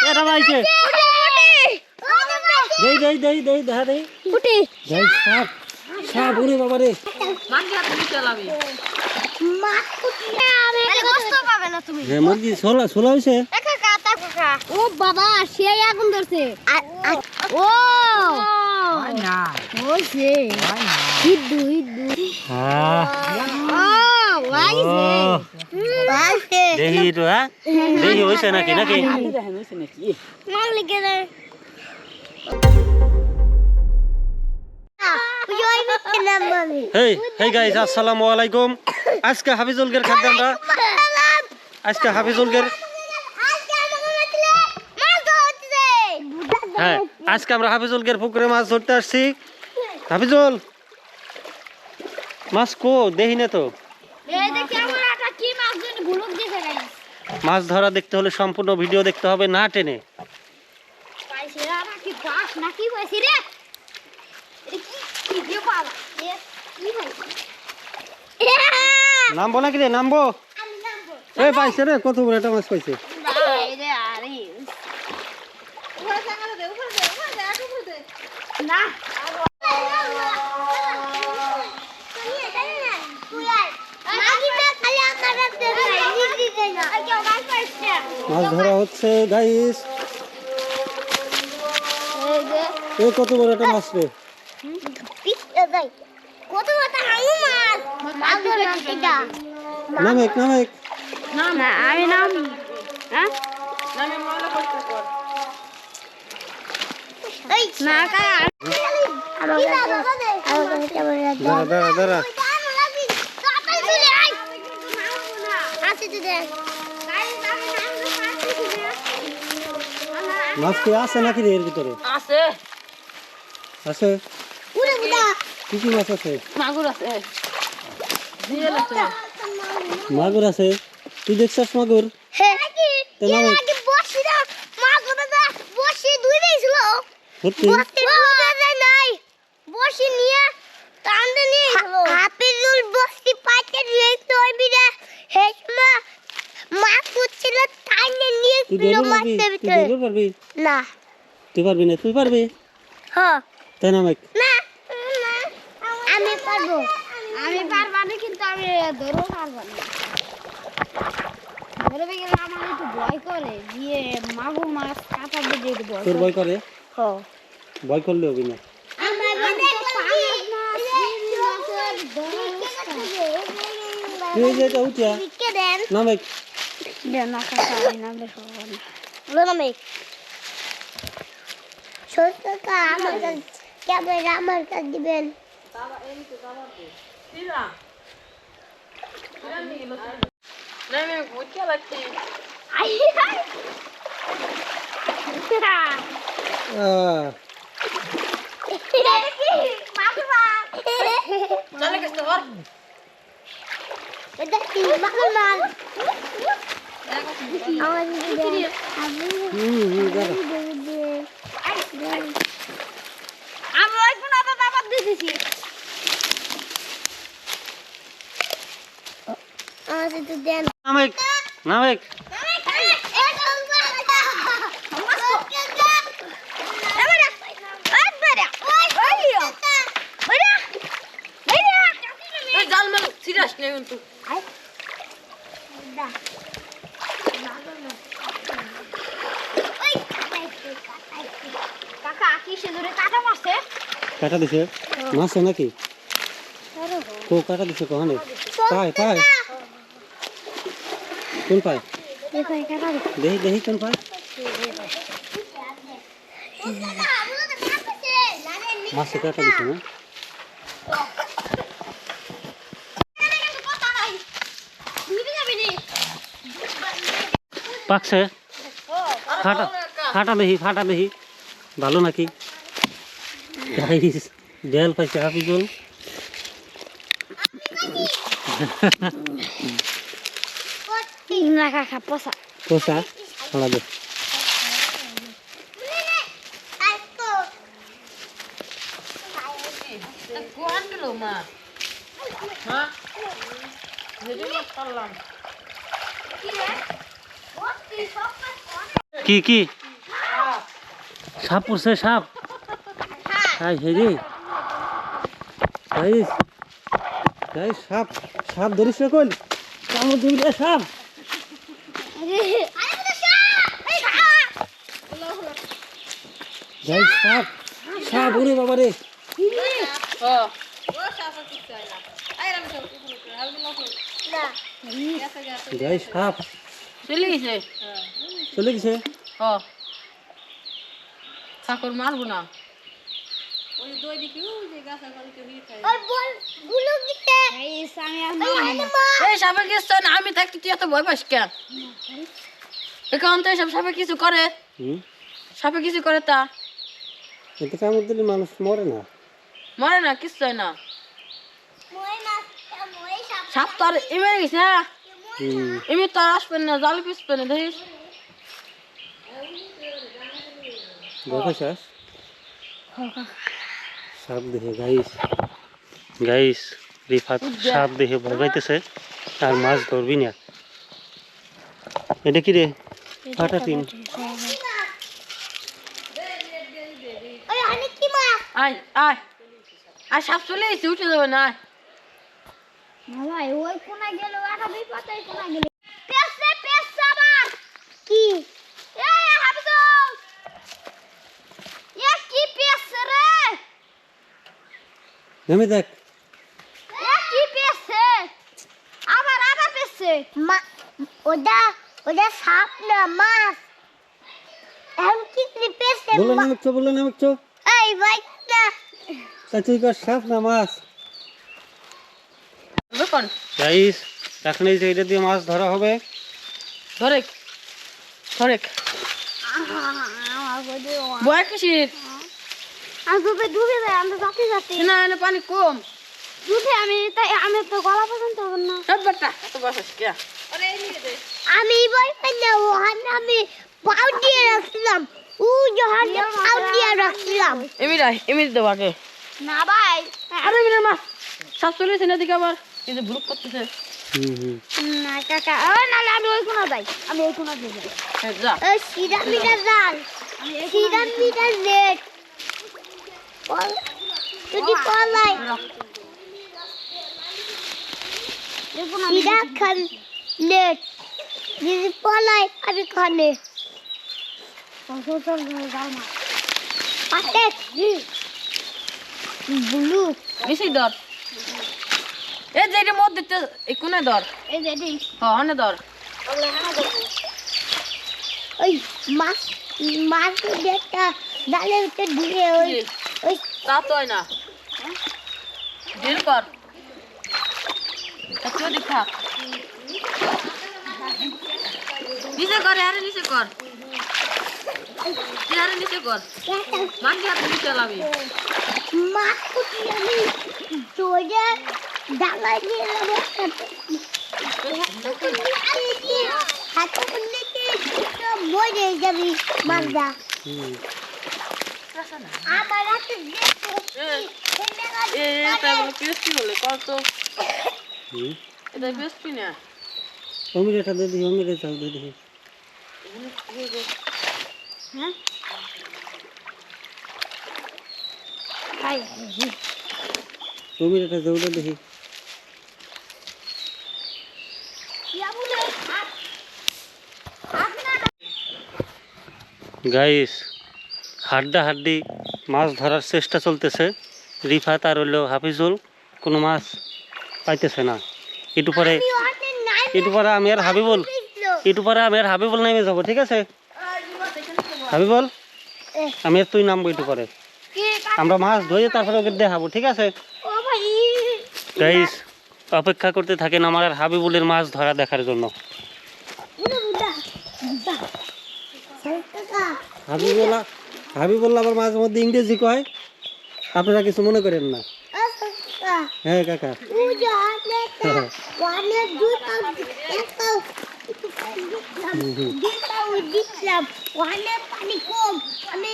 এটা পাইছে দেই দেখা দেই উঠি যাই সাপ উড়ে বাবা রে মাগি হাত নিচে লাবি মুরগি ছোলা হয়েছে ও বাবা সে আগুন ধরছে ও না হইছে হিদ্দু দেখি তো হ্যাঁ দেখি হয়েছে নাকি হেই গাইস আসসালামু আলাইকুম আজকে হাফিজুলগের খাদ্য আমরা হ্যাঁ আজকে আমরা হাফিজুলগের পুকুরে মাছ ধরতে আসছি হাফিজুল মাছ কো দেখি না তো মাছ ধরা দেখতে হলে সম্পূর্ণ ভিডিও দেখতে হবে না টেনে নামবো নাকি রে নামবো এই পাইছে রে কত বড় একটা মাছ পাইছে মাছ ধরা হচ্ছে গাইস এই কত বড় একটা মাছ রে নামেক আমি নাম নামে মলা করতে কর না দাঁড়া মাছ কি আছে নাকি রে এর ভিতরে আছে কি মাছ আছে মাগুর আছে জিয়েল আছে মাগুর আছে তুই দেখছস মাগুর তুই পারবি না তাই না মাইক আমি পারবো না কিন্তু আমি ধরবো পারবো না ধরবে গেলে আমার একটু ভয় করে দিয়ে মাগুর মাছ কাটা দিয়ে দেবো তোর ভয় করে হ্যাঁ ভয় করলে হবে না না মাইক আমার কাছে দিবেন নামে ভুত লাগছে চলে গেছে তোর এটা কি মাগুর মাছ আমার আমি ওই কোন দাবাত দিতেছি তো দেন নামেক জাল মাল সিরিয়াস নেই কিন্তু কাকা কি সেজুরে কাটা মারছে কাটা দিছে মাছ নাকি কো কাটা দিছে কহানে পায় কোন পায় দেখি কোন পায় মাছ কাটা দিছে না পাকছে ফাটা দেখি ভালো নাকি বেল পাইছে হাফিজুল পোষা ছড়া দে কোন দিলো মা হ্যাঁ যেদিন করলাম কি রে কি কি সাপ পড়ছে সাপ হাই হেরি গাইস গাইস সাপ সাপ ধরিস রে কই কামড় দিবি রে সাপ গাইস সাপ সাপ ওরে বাবা রে হ্যাঁ গাইস সাপ চলে গেছে চলে গেছে হ্যাঁ ঠাকুর মারবো না এই সাপে কিছু না আমি থাকতে তুই এত ভয় পাস কেন এখন তো এসব সাপে কিছু করে সাপে কিছু করে তা এতে কামড় দিলে মানুষ মরে না মরে না কিছু হয় না সাপ তো আর এমে গেছে হ্যাঁ এমনি তো আর আসবেন না জাল পিসবেন না দেখিস দেখাস সাপ দেখে গাইস গাইস রিফাত সাপ দেখে ভয় পাইতেছে আর মাছ ধরবি না এটা কি রে কাটা টিন আয় আয় আর সাপ চলে এসে উঠে যাবে না ভাই ওই কোনা গেল আটা দুই পাতাই কোনা গেল পেছে পেছে আবার কি এই হাবিদুল এ কি পেছে রে নেমে দেখ এ কি পেছে আবার আবার পেছে ওটা ওটা সাপ না মাছ এম কি পেছে বলে নামছো এই ভাই না তুই কর সাপ না মাছ দেখুন গাইস এখন এই যে এটা দিয়ে মাছ ধরা হবে ধরেক ধরেক বয় কিসির আমি ডুবে যাই আমি যাতে যাতে না এনে পানি কম ডুবে আমি তো গলা পর্যন্ত হব না সব বেটা এত বসে কে আমি বই না ওখানে আমি পাউ দিয়ে রাখছিলাম ও যখন পাউ দিয়ে রাখছিলাম এমনি দেবো আগে না ভাই আরে মিনার মা সাপ চলেছে না দিকে আবার এই যে ভুলুক করতেছে না কাকা ও নালে আমি ওই কোনা যাই আমি ওই কোনা যাই যা এই সিধা মিটার জাল সিধা মিটার নেট যদি পলাই সিধা খান নেট যদি পলাই আমি খানে পাতে ব্লু বেশি ধর এই যে এটা মধ্যে এই কোনে ধর এই যে হ্যাঁ হানে ধর ওই মাছ মাছ একটা ডালে উঠে দিয়ে ওই ওই তা তো হয় না ঢিল কর একটু দেখা নিচে কর আরে নিচে কর আরে নিচে কর মাঝে হাতে নিচে লাবি মাছ কুটি আমি তোজে ডাঙায় দিয়ে হাতে করলে কি মরে যাবি মাছটা আমার হাতে এটা পেস্টি বলে কত এটা পেস্টি না অমিরেটা দিয়ে দিই অমিরে চাল দিয়ে দিই হ্যাঁ আই অমিরেটা দৌড়ে দেখি গাইস হাড্ডি মাছ ধরার চেষ্টা চলতেছে রিফাত আর হলো হাফিজুল কোনো মাছ পাইতেছে না একটু পরে আমি আর হাবিবুল নেমে যাবো ঠিক আছে হাবিবুল আমি আর তুই নামবো একটু পরে আমরা মাছ ধরে তারপরে ওকে দেখাবো ঠিক আছে গাইস অপেক্ষা করতে থাকেন আমার আর হাবিবুলের মাছ ধরা দেখার জন্য হাবিবুল্লাহ আবার মাঝে মধ্যে ইংরেজি কয় আপনারা কিছু মনে করেন না হ্যাঁ কাকা পানি কম আমি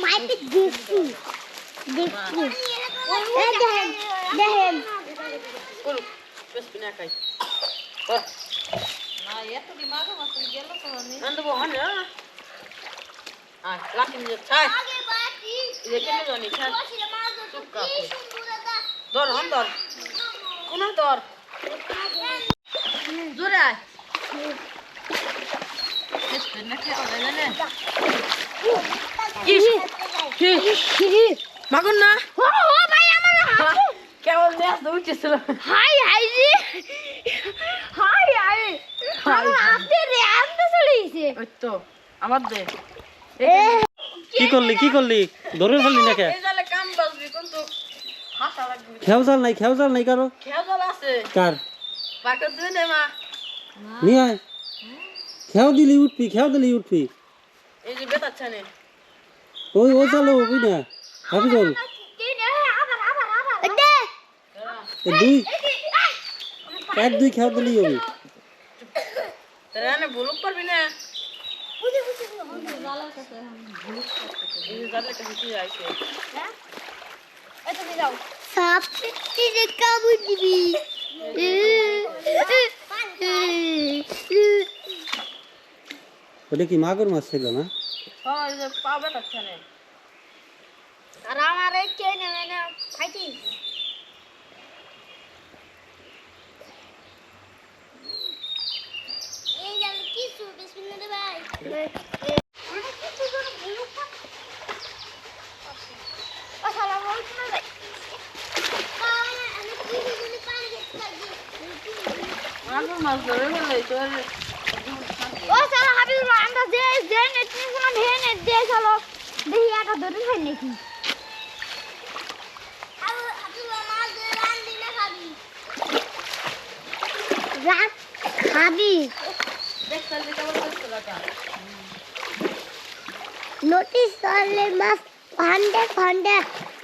মাইকে দেখছি পেস্টি না খাই নন্দ বহন লাঠি নিয়ে ছাই আগে বাটি ये কেন জানি ছাই বসে মাছ ধরতে কি সুন্দর দাদা ধর হন ধর কোন ধর জোরে আয় মাগুন না ও ও ভাই আমার হাত কেমন ম্যাচ উঠেছিল হাই হাই রে হাই হাই আমার হাতে রে আনতে চলে গেছে ওই তো আমার দে কি করলি ধরে ফেললি না কে এই জালে কাম বাজবি কিন্তু হাসা লাগবে খেয়াল নাই কারো খেয়া জল আছে কার বাকে দুই নে মা নিয়ে আয় খেয়াল দিলি উঠবি এই যে বেতাচ্ছে নে ও চালো বুঝ না হাফিজুল কি রে আবার দে দুই এক দুই খেয়াল দিলি হবে তোরা না ভুলুক পারবি না বুঝে এই যে জালে কাছে কি আইছে এটা দিয়ে দাও সাপ কি রে কাবু দিবি ওটা কি মাগুর মাছ ছিল না হ্যাঁ এই যে পা বেতাচ্ছে নে আর আমার এই কে নেবে না খাইছি এই জাল কিছু বিসমিল্লাহ রে ভাই আসসালামু আলাইকুম ভাই আমি কি দিলি পানি খেতে পারি মাগুর মাছ ধরে ফেলে তোর ও সালা হাবিবুল্লাহ আমরা যে নেট নিছিলাম হে নেট দিয়ে চলো দেখি এটা ধরে খাই নাকি হাবিবুল্লাহ মাছ রান দিলে খাবি রান খাবি দেখতে যে কেমন করছিল তা নোটিস করলে মাছ ফান্ডে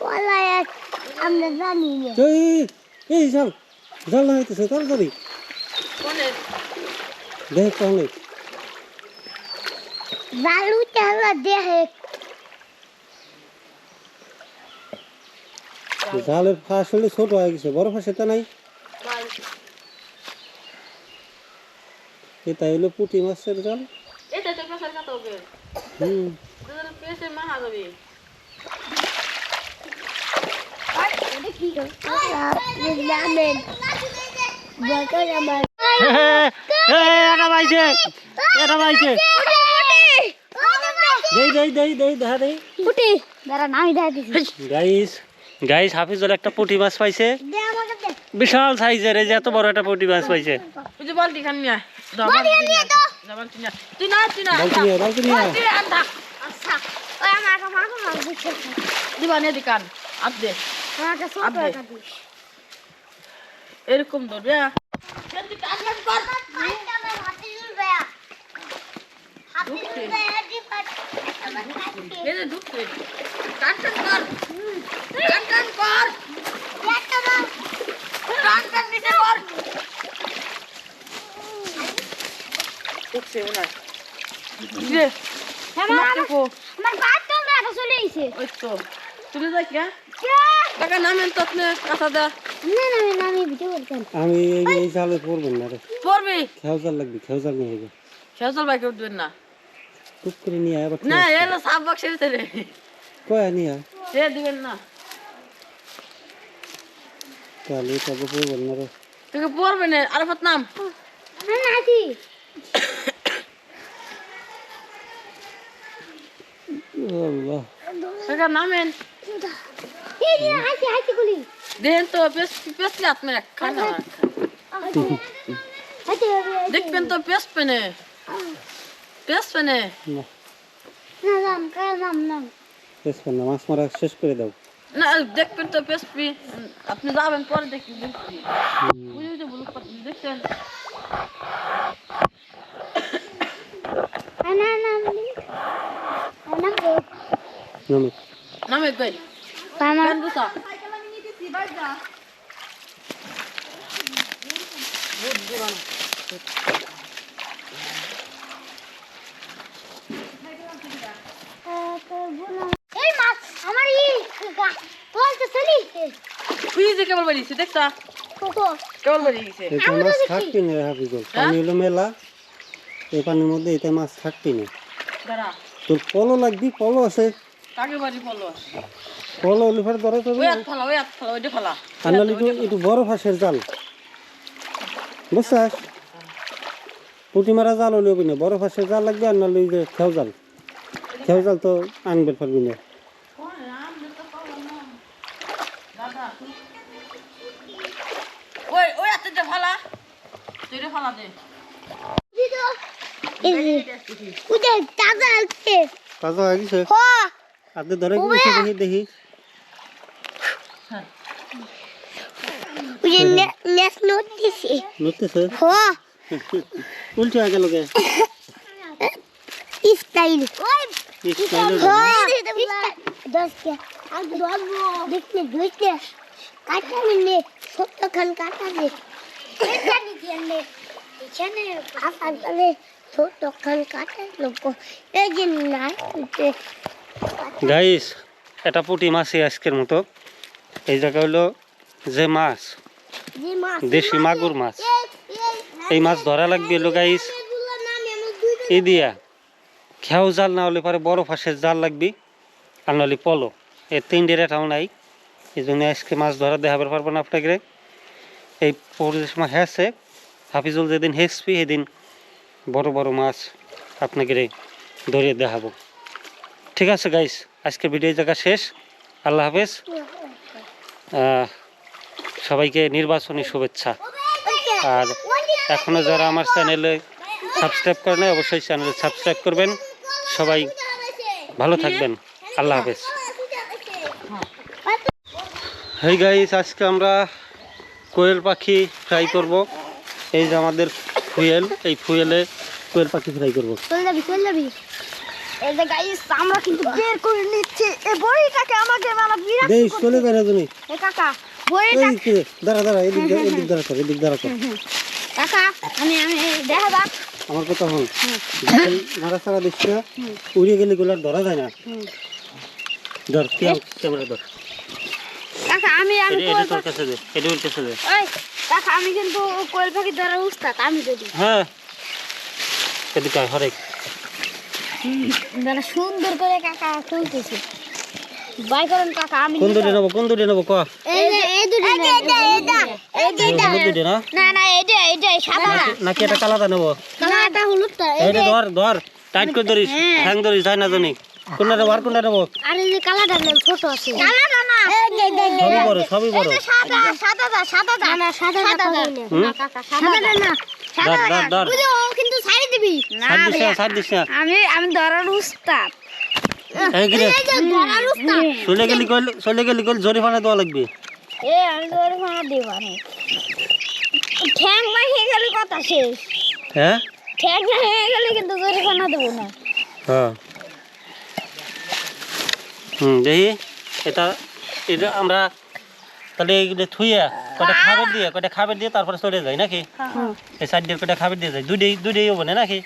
ওলায় আমরা জানি না এই জাল না হইতেছে তাড়াতাড়ি কোনে দেখ তাহলে জালু চালা দেহে জালের ফাঁস হলে ছোট হয়ে গেছে বড় ফাঁস এটা নাই ভাই এটা হলো পুঁটি মাছের জাল এটা তো পেছার কথা হবে তোদের পেছে মাহা যাবে এটা কি জানেন বকর আমার এটা পাইছে দেই দেখা দেই পুটি দাঁড়া নামি দেখা দিছি গাইস হাফিজুল একটা পুঁটি মাছ পাইছে দে আমাকে দে বিশাল সাইজের এই যে এত বড় একটা পুঁটি মাছ পাইছে ওই যে বালতি খান নিয়ে বালতি নিয়ে তো বালতি নিয়ে তুই না বালতি নিয়ে তুই আনতা আচ্ছা ওই আমাকে মাছ দিচ্ছে দিবা নে দিকান আপ দে আমাকে ছোট আবে। একটা দিস এরকম ধরবে যদি কাজ কর ফাইটা আমার হাতে ঝুলবে হাতে ঝুলবে এটি পাট আমার খাইতে এই যে ঢুকছে কাট কর একটা দাও কাট নিচে কর ঢুকছে ওনা রে আমার বাদ তো রাখা চলে আইছে ওই তো তুমি যাই কি কে টাকা নামেন তো আপনি কথা দা না আমি ভিডিও করতাম আমি এই জালে পড়বেন না রে পড়বি খেয়াল জাল লাগবে খেয়াল জাল নিয়ে আইবে খেয়াল বাইক উঠবেন না টুক করে নিয়ে আয় আবার না এলো সাপ বক্সের ভিতরে কয়া নিয়ে আয় সে দিবেন না তাহলে এটা পড়বেন না রে তোকে পড়বে না আরফাত নাম না আছি আল্লাহ তোকে নামেন এই যে হাসি গুলি দেন তো পেছলে হাত মেরে খান না হাসি দেখবেন তো পেছ পেনে না নাম শেষ কর না মাছ মারা শেষ করে দাও না দেখবেন তো পেছপি আপনি যাবেন পরে দেখি দেখছি বুঝে বুঝে বলুক দেখছেন নামে নামে গই পামা গান বুঝা বহুত দূরান এই মাছ আমার বলতে চলি তুই যে কেবল বাড়িয়েছি দেখছা কোকো কেবল বাড়িয়ে গেছে এটা মাছ থাকবি না হাফিজুল পানি হলো মেলা এই পানির মধ্যে এতে মাছ থাকবি না। দাঁড়া তোর পলো লাগবি, পলো আছে, কাকে বাড়ি পড়লো পলো হলে ফের ধরে তো ওই হাত ফালা ওইটা ফালা আর নাহলে একটু বড় ফাঁসের জাল, বুঝছিস? পুঁটি মারা জাল হলে হবে না, বড় ফাঁসের জাল লাগবে। আর নাহলে ওই যে খেও জাল তো আনবে পারবি না। ওই ওই হাতে ফালা তুই ফালা দে উদে দাদা আছে কাজা হয়ে গেছে, হ আপনি ধরে গেছে, দেখি দেখি। উদে নেস নোট দিছে নড়তেছে, হ উল্টে হয়ে গেল কে? স্টাইল ওই স্টাইলের হ দশকে আর ধরবো দেখতে ধুইতে কাটা মিলে ছোট্ট খান কাটা দে এখানে দিলে এখানে আসার পরে ছোট্ট খান কাটা লোক এই যে নাই গাইস, এটা পুঁটি মাছই আজকের মতো। এই জায়গা হলো যে মাছ, দেশি মাগুর মাছ। এই মাছ ধরা লাগবে হলো গাইস এই দিয়া খেও জাল, না হলে পরে বড় ফাঁসের জাল লাগবে, আর নাহলে পলো। এই তিনটের এটাও নাই, এই জন্য আজকে মাছ ধরা দেখাবার পারবো না আপনাকে। এই পরিবেশ মাছ হেসে হাফিজুল যেদিন হেসবি সেদিন বড় বড় মাছ আপনাকে ধরিয়ে দেখাবো। ঠিক আছে গাইস, আজকে ভিডিও জায়গা শেষ। আল্লাহ হাফেজ। সবাইকে নির্বাচনী শুভেচ্ছা। আর এখনও যারা আমার চ্যানেলে সাবস্ক্রাইব করে নাই, অবশ্যই চ্যানেলে সাবস্ক্রাইব করবেন। সবাই ভালো থাকবেন, আল্লাহ হাফেজ। হেই গাইস, আজকে আমরা কোয়েল পাখি ফ্রাই করব। এই যে আমাদের ফুয়েল, এই ফুয়েলে কোয়েল পাখি ফ্রাই করব। চল যাবি এই যে গাইস আমরা কিন্তু বের করে নিচ্ছি এই বড়িটাকে আমাকে মানে বিরাট দেই চলে গেল তুমি। এ কাকা বড়িটা দাঁড়া এদিক দাঁড়া কর। কাকা আমি দেখা যাক আমার কথা হল, মারা সারা দিচ্ছি না, উড়িয়ে গেলে গুলো ধরা যায় না। ধর ক্যামেরা ধর, কাকা আমি এটা তোর কাছে দে, এটা ওর কাছে দে। ওই কাকা আমি কিন্তু কোয়েল পাখি ধরা উস্তাদ আমি যদি হ্যাঁ এদিকে আয়, হরেক দাদা সুন্দর করে কাকা চলতেছে বাই করেন কাকা আমি কোন দুটো নেবো ক? এই দুটো দুটো না, না এটা সাদা নাকি এটা কালাদা নেবো? কালাটা হলুদটা এইটা ধর টাইট করে ধরিস, হ্যাং ধরিস, যায় না জানি। কোনটা নেবো আর কোনটা নেবো? আর এই যে কালাটা ছোট আছে কালাটা না সবই বড়। সাদা না কাকা সাদাটা না ধর কিন্তু ছাড়ি দিবি সার দিস না। আমি ধরার উস্তাদ এই গিরে ধরার উস্তাদ চলে গেলি কইল জরিমানা দেওয়া লাগবে। আমি জরিমানা দেব না ঠ্যাং ভেঙে গেলে কথা শেষ হ্যাঁ ঠ্যাং ভেঙে গেলে কিন্তু জরিমানা দেব না হ্যাঁ দেখি এটা আমরা তাহলে এইগুলো থুইয়া কটা খাবার দিয়ে তারপরে চলে যাই নাকি? এই সাইড দিয়ে কটা খাবার দিয়ে যাই, দুইটাই হবো না নাকি?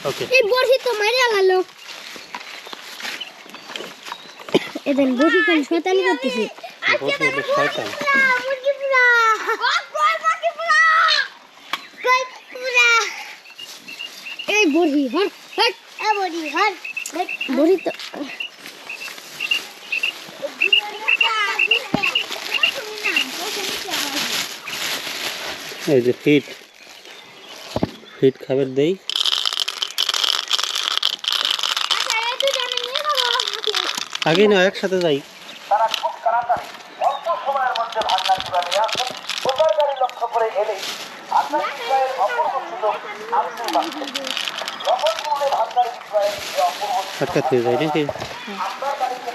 ওকে। এই বড়ি তো মারা গেল এদিন বড়ি কোন শয়তানি করতেছে শয়তান মুরগি পুরা মুরগি পুরা এই বড়ি হট এই বড়ি হট বড়ি তো এই যে ফিট খাবার দেই। আগে না একসাথে যাই।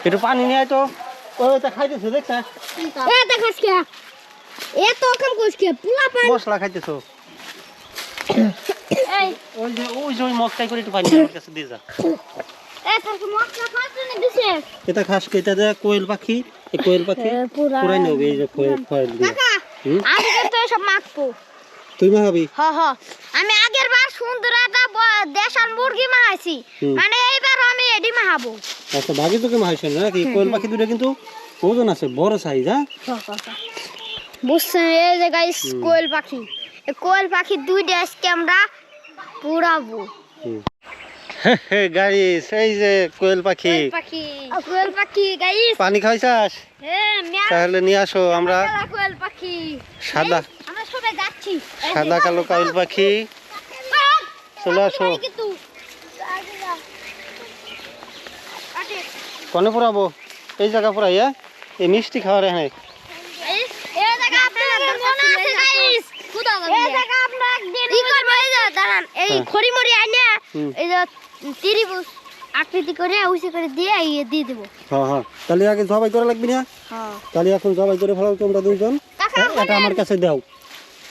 একটু পানি নিয়ে তো ওইটা খাইতেছো দেখছা? মশলা খাইতেছো? ওই যে মশলাই করে একটু পানি আমার কাছে দিয়ে যা। এটা খাস কে? এটা কোয়েল পাখি, এই কোয়েল পাখি পুরাই নেবে। এই যে কোয়েল দিয়ে আমি কিন্তু এসব মাখবো। তুই মাখাবি? আমি আগের বার সুন্দর একটা দেশাল মুরগি মাখাইছি, মানে এইবার আমি এডি মাখাবো। আচ্ছা ভাগে তোকে মাখাইছ না নাকি? কোয়েল পাখি দুটো কিন্তু ওজন আছে, বড় সাইজ। হ্যাঁ বুঝছেন? এই যে গাইস কোয়েল পাখি, এই কোয়েল পাখি দুইটা আজকে আমরা পুরাবো। গাইস এই যে কোয়েল পাখি কোয়েল পাখি গাইস। পানি খাইছাস হ্যাঁ তাহলে নিয়ে আসো আমরা কোয়েল পাখি। সাদা আমরা সবাই যাচ্ছি। সাদা কালো কোয়েল পাখি চলে আসো কিন্তু কোনে পুরাবো এই জায়গা পুরাই এই মিষ্টি খাওয়ার এখানে এই জায়গা আপনাদের মনে আছে গাইস? এই জায়গা আমরা একদিন কি করব? এই যে দাঁড়ান, এই খড়িমড়ি আইনা এই যে ত্রিভুজ আকৃতি করে উঁচু করে দিয়ে দিয়ে দেব। হ্যাঁ হ্যাঁ তাহলে আগে জবাই করা লাগবে না? হ্যাঁ তাহলে এখন জবাই করে ফেলাও তোমরা দুইজন। এটা আমার কাছে দাও।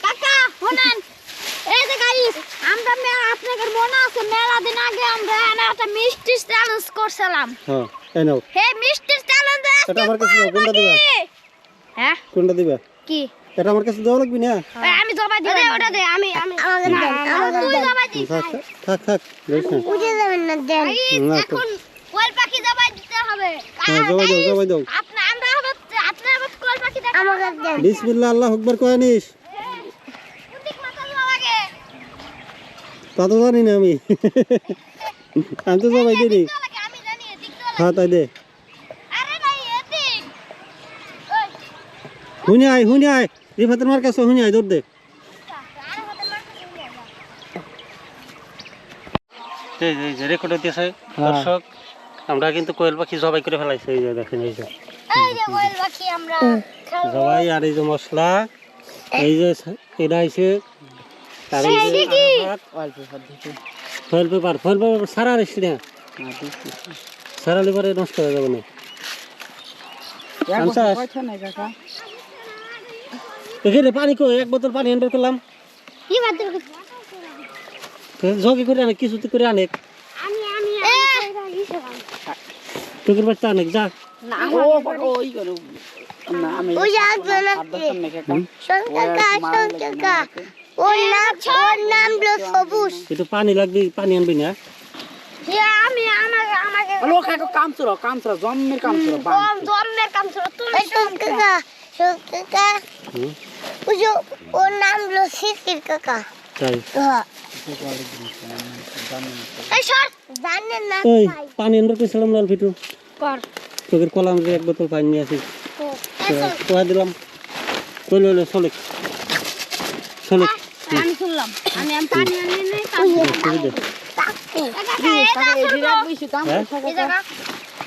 কাকা শুনেন, এই যে গাইস আমরা আপনাদের মনে আছে মেলা দিন আগে আমরা একটা মিষ্টি চ্যালেঞ্জ করছিলাম। হ্যাঁ এই নাও হে মিষ্টি চ্যালেঞ্জ এটা আমার কাছে দাও। কোনটা দিবা? হ্যাঁ কোনটা দিবা? কি এটা আমার কাছে দেওয়া লাগবে না? আমি জবাই দিই। ওটা দে, আমি আমাকে দেন, তুই জবাই দিস। থাক থাক বেশ না। উঠে যাবেন না দেন। না, তো- এখন কোয়েল পাখি জবাই দিতে হবে। হ্যাঁ জবাই দাও জবাই দাও। আমরা হবে আপনার কোয়েল পাখি দেন। আমাকে দেন। বিসমিল্লাহ আল্লাহু আকবার কয় নিস। কুদিক মাথা দেওয়া লাগে। তা তো জানি না আমি। আমি তো জবাই দিই নি। আমি জানি এদিক দেওয়া লাগে। হ্যাঁ তাই দে। আরে ভাই এদিক। ওই হুনি আয় রিফাতের মার কাছে হুনি আয় দৌড় দে। এই যে রেকর্ড হইতেছে দর্শক, আমরা কিন্তু কোয়েল পাখি জবাই করে ফেলাইছি। এই যে দেখেন এই যে কোয়েল পাখি আমরা জবাই আর এই যে মশলা এই যে এটা হইছে আর এই যে ফয়েল পেপার সারা রেসি না সারা লিভারে নষ্ট হয়ে যাবে না। এখানে পানি কই এক বোতল পানি এন্টার করলাম কি বাদ জগে করে আনে কিছুতে করে আনে আমি টুকুর বাচ্চা আনে যা ওই একজন কাকা ওর নাম হলো সবুজ। একটু পানি লাগবে পানি আনবি না। আমি আমাকে কাম চলো জম্মের কাম চলো জন্মের কাম ছিল তুমি কাকা কাকা ওর নাম হলো সিকির কাকা। তাই এই সর জানেন না ওই পানি এন্টার করছিলাম লাল ফিটু কর তোকে কলাম যে এক বোতল পানি নিয়ে আসি কোয়া দিলাম চলে এলো চলে চলে আমি শুনলাম আমি পানি আনি নাই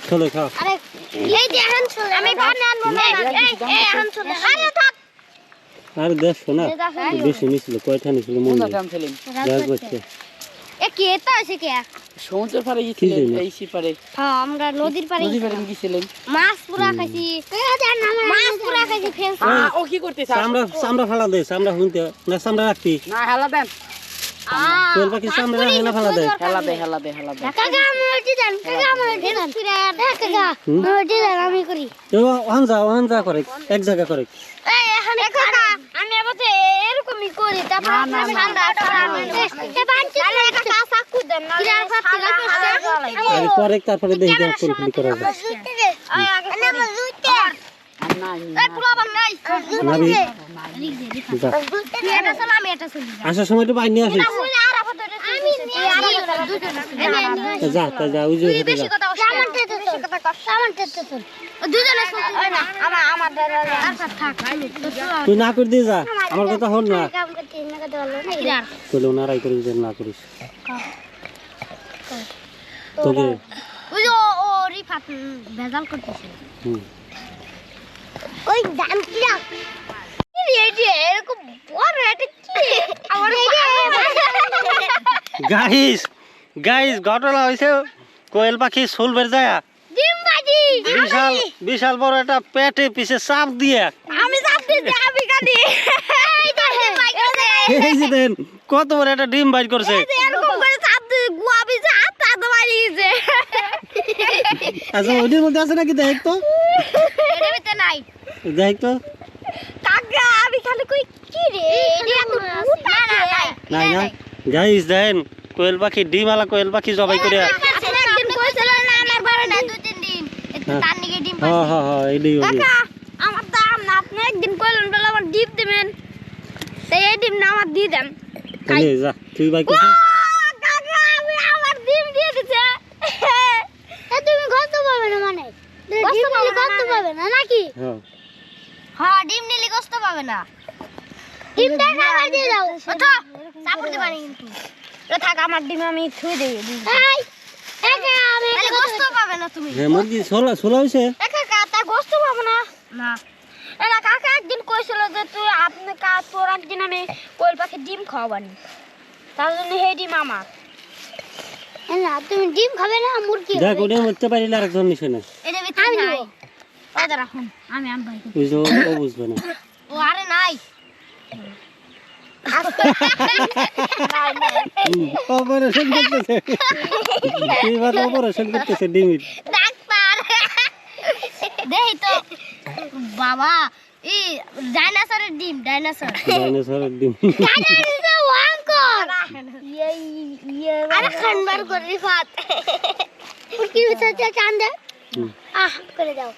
চলে খাও আরে এই দেখেন আমি পানি আনবো না এই এখন চলে আরে থাক আর দেখছো না বেশি নিছিল কয়টা নিছিল মনে নেই যাক বলছে এ কি এটা আছে কি সমুদ্রের পাড়ে কি গিয়েছিলেন জানি? এই সিপারে হ্যাঁ আমরা নদীর পাড়ে নদী পাড়ে গিয়েছিলেন মাছ পুরা খাইছি মাছ পুরা খাইছি ফেন্স ও কি করতেছ চামড়া ফালা দে চামড়া শুনতে না চামড়া রাখতি না হেলা দেন কোয়েল পাখি চামড়া রাখে না ফালা দে হেলা দে কাকা আমার দিদান কাকা আমার দিদান কাকা আমার দিদান আমি করি ওহান যা করে এক জায়গা করে এই এখন কাকা আমি আবার তো এরকমই করি তারপর আমি ঠান্ডা এ বানচি একটা কাঁচা কুদেন না কি আর ফাটি লাগছে আগে পরে তারপরে দেখি কেমন ফুলফুলি করা যায় আয় আগে আমার লুইতে না এই পুলাবান নাই নাবি যা এটা চলা আমি এটা চলি আসার সময় তো বাইরে নিয়ে আসিস আমি নিয়ে যা তাই যা ওই যে হেঁটে বেশি যা কথা সামান টেতে সামান টেতে দুজনে না আমার আর থাক তুই না করে দিয়ে যা আমার কথা হল না কাম করতে না কথা বলো না কইলো না রাই করিস না করিস তোকে ওই যে ও রিফাত ভেজাল করতেছে হুম ওই দাম কি রেডি এরকম বড় এটা কি আমার গাইস ঘটনা হয়েছে কোয়েল পাখি সুলবের যায় ডিম বাজি বিশাল বড় একটা পেটে পিছে চাপ দিয়ে আমি যাচ্ছি যে আমি কাটি এই তো এই যে দেন কত বড় একটা ডিম বাইর করছে এরকম করে চাপ দিয়ে গুয়াবি যে হাতটা তো মারি গেছে আচ্ছা ওইটার মধ্যে আছে নাকি দেখ তো এর ভিতরে নাই দেখ তো কাকা আমি খালি কই কি রে এটা তো মোটা নাই না গাইস দেন কোয়েল পাখি ডিমালা কোয়েল পাখি জবাই করে একদিন কইছিল না আমার বড় না 2-3 দিন তার নিকে ডিম হ্যাঁ এইটাই কাকা আমার দাম না আপনি একদিন কইলেন বলে আমার ডিম দিবেন সেই এই ডিম না আমার দিয়ে দেন তাহলে যা তুই বাই করছিস খাবে না ডিমটা খাবার দিয়ে দাও ওঠো চাপড় দিবা না কিন্তু রে থাক আমার ডিম আমি থুই দেই এই একা আমি গোশত পাবে না তুমি হ্যাঁ মুরগি ছোলা হইছে একা তা গোশত পাবে না না এরা কাকা একদিন কইছিল যে তুই আপনি তোর একদিন আমি কোয়েল পাখি ডিম খাওয়াবানি তার জন্য এই ডিম আমার না তুমি ডিম খাবে না মুরগি দেখ ওটা মরতে পারিলে আরেকজন নিছে না এটা ভিতরে নাই ওদের রাখুন আমি ভাই বুঝো ও বুঝবে না ও আরে নাই অপারেশন করতেছে এবার অপারেশন করতেছে ডিমির ডাক্তার দেই তো বাবা ই ডাইনোসরের ডিম ডাইনোসরের ডিম ডাইনোসর ওয়াঙ্কর আরে খানবার করে রিফাত কি হচ্ছে চান্দে করে দাও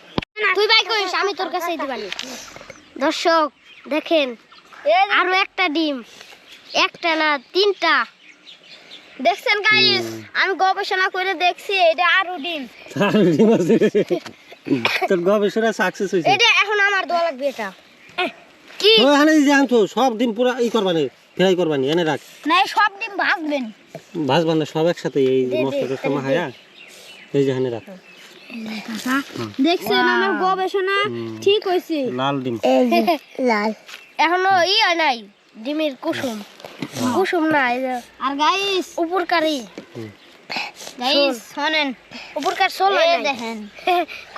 তুই ভাই কইস আমি তোর কাছেই দিবানি দর্শক দেখেন আরো একটা ডিম একটা না তিনটা দেখছেন গাইস আমি গবেষণা করে দেখছি এটা আরো ডিম তোর গবেষণা সাকসেস হইছে এটা এখন আমার দোয়া লাগবে এটা কি ও হানে যে আনছো সব ডিম পুরো ই করবানি ফ্রাই করবানি এনে রাখ না এই সব ডিম ভাজবেন ভাজবান না সব একসাথে এই মশলাটা তো মাহায়া এই যে হানে রাখ দেখছেন আমার গবেষণা ঠিক হইছে লাল ডিম লাল এখনো ই হয় নাই ডিমের কুসুম না আর গাইস উপরকারি গাইস শুনেন উপরকার সোল দেখেন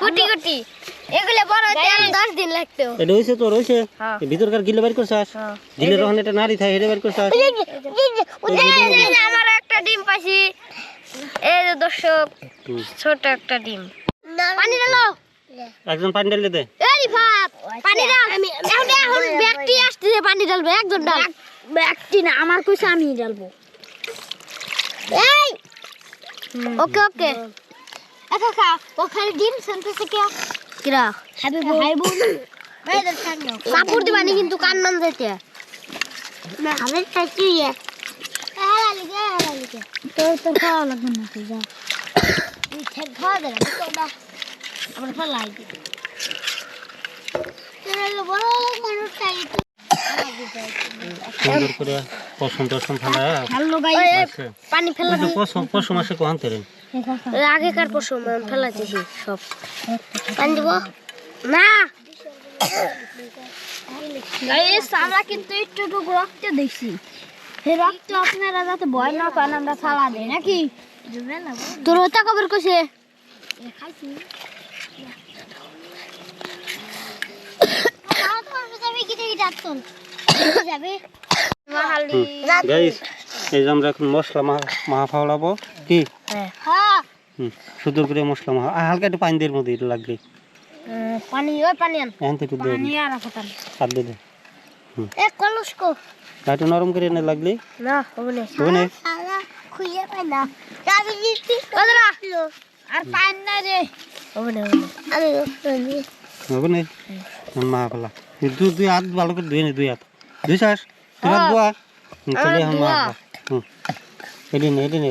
কুটি কুটি এগুলো বড় হতে আর 10 দিন লাগতো এটা হইছে তোর হইছে এই ভিতরকার গিলে বাইর করছাস গিলে রহন এটা নারী থাকে এটা বাইর করছাস আমার একটা ডিম পাইছি এই যে দর্শক ছোট একটা ডিম পানি ঢালো একজন পানি ঢেলে দে এই ভাত পানি ঢাল আমি এখন ব্যক্তি আসছে পানি ঢালবে একজন ঢাল ব্যক্তি না আমার কইছে আমি ঢালবো এই ওকে ওকে একা খা ওখানে ডিম সেন্টারে কি কিরা হ্যাপি বোন বেদের সামনে কাপড় দিবানি কিন্তু কান নাম যাইতে না আমি চাইছি লিগে তোর খাওয়া লাগবে না তুই যা তুই ঠিক খাওয়া দে না আমার ভালো লাগে তোর বড় মানুষ চাই সুন্দর করে পছন্দ টসম ফেলা হ্যালো গাইস পানি ফেলা ওই যে পশম আসে কোহান তেরেন আগেকার পশম ফেলা দিছি সব পানি দিব না গাইস আমরা কিন্তু একটু রক্ত দেখছি এই রক্ত আপনারা যাতে ভয় না পান আমরা ফালা দেই নাকি তোর হত্যা খবর কইছে গাইস এই যে আমরা এখন মশলা মাহা ফাওলাবো কি সুন্দর করে মশলা মাহা হালকা একটু পানি দের মধ্যে লাগবে পানি ওই পানি আন এখন তো একটু দে পানি আর রাখতাম হাত দে এ কলসকো একটু নরম করে এনে লাগলে না হবে না হবে না সারা খুইয়া পাই না যাবি দিতি ওদরা আর পান না রে হবে না আমি হবে না মা ফেলা দুই হাত ভালো করে ধুয়ে নে দুই হাত ধুইছাস তুই হাত ধোয়া চলে এখন মা এদিন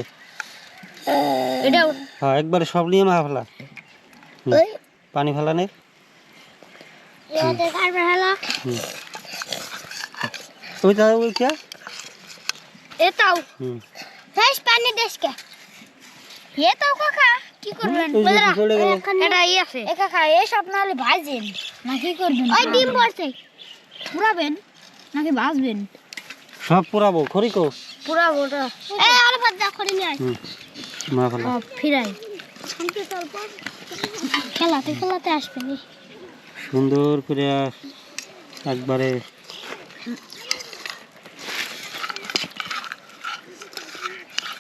এটাও হ্যাঁ একবারে সব নিয়ে মা ফেলা ওই পানি ফেলা নে এতে কারবে হলো ওইটা এটাও হুম ফ্রেশ পানি দেশকে এটাও কাকা কি করবেন এই যে বলরা চলে গেল এটা ই আছে এ কাকা এই সব নালে ভাজেন না কি করবেন ওই ডিম পড়ছে পুরাবেন নাকি ভাজবেন সব পুরাবো খরিকো পুরা ওটা এই আর ভাজা করে নিয়ে আয় মা ফেলা ফিরাই খেলাতে আসবে নি সুন্দর করে একবারে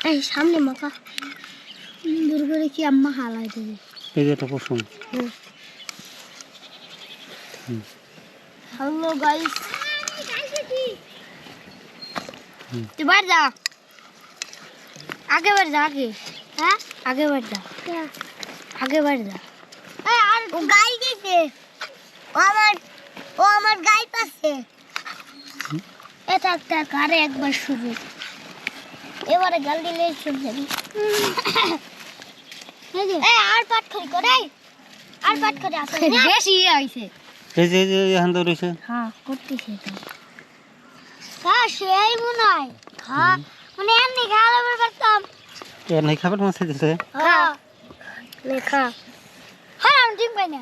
এই সামনে মাকা সুন্দর করে কি আম্মা হালাই দেবে এই যে একটা পশম হ্যালো গাইস তুই বাড়ি যা আগে বাড়ি যা হ্যাঁ আগে বাড়ি যা আর ও গাই গেছে ও আমার গাই পাচ্ছে এটা একটা কারে একবার শুরু এবারে গাল দিলে শুরু যাবি আর পাট খাই করে আসলে বেশি হইছে এই যে এখান তো রয়েছে হ্যাঁ করতেছি তো সেই মনে হয় মানে এমনি খাওয়া করতাম এর নাই খাবার মাছ দিছে হ্যাঁ লেখা হ্যাঁ আমি ডিম খাই না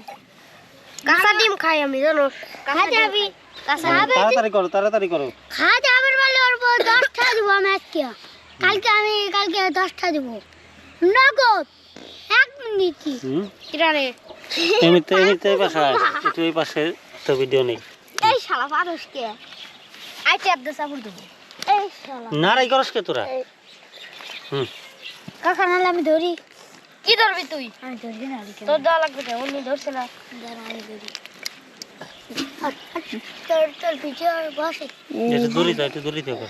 কাঁচা ডিম খাই আমি জানো খাই যাবি কাঁচা তাড়াতাড়ি করো খাই যাবে বলে ওর 10টা দিব আমি আজকে কালকে 10টা দিব নগদ 1 মিনিট কিরা রে এমনিতে পাশে একটু এই পাশে তো ভিডিও নেই এই শালা পারসকে আই ট্যাপ দে সাবুর দেব এই শালা নারাই করস কে তোরা কাকা নালে আমি ধরি কি ধরবি তুই আমি ধরবি না তোর দেওয়া লাগবে না উনি ধরছে না দাঁড়া আমি ধরি তোর পিছে বসে একটু দূরে থাকো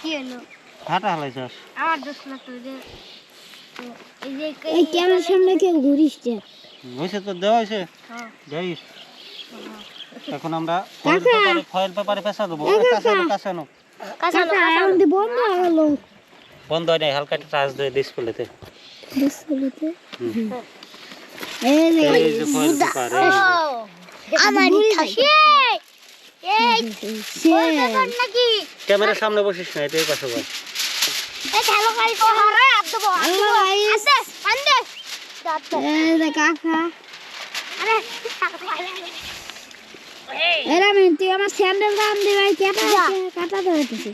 কি হলো হাঁটা হালাইছাস আমার দোষ না তো যে এই ক্যামেরার সামনে কেউ ঘুরিস যে হয়েছে তো দেওয়া হয়েছে হ্যাঁ যাইস এখন আমরা ফয়েল পেপারে পেঁচা দেবো কাছে আনো কাঁচা এখন বন্ধ হয়ে গেল বন্ধ হয় নাই হালকা একটা টাচ দিয়ে ডিসপ্লেতে এই যে এই যে ফয়েল পেপার আমার খাসি এই ব্যাপার নাকি ক্যামেরার সামনে বসিস না এটা এই পাশে বল এই খেলো খাই তো হারে আদ দেবো আছে আন্দে এই যে কাকা আরে এরা তুই আমার স্যান্ডেল দাম দে ভাই কাটা ধরতেছি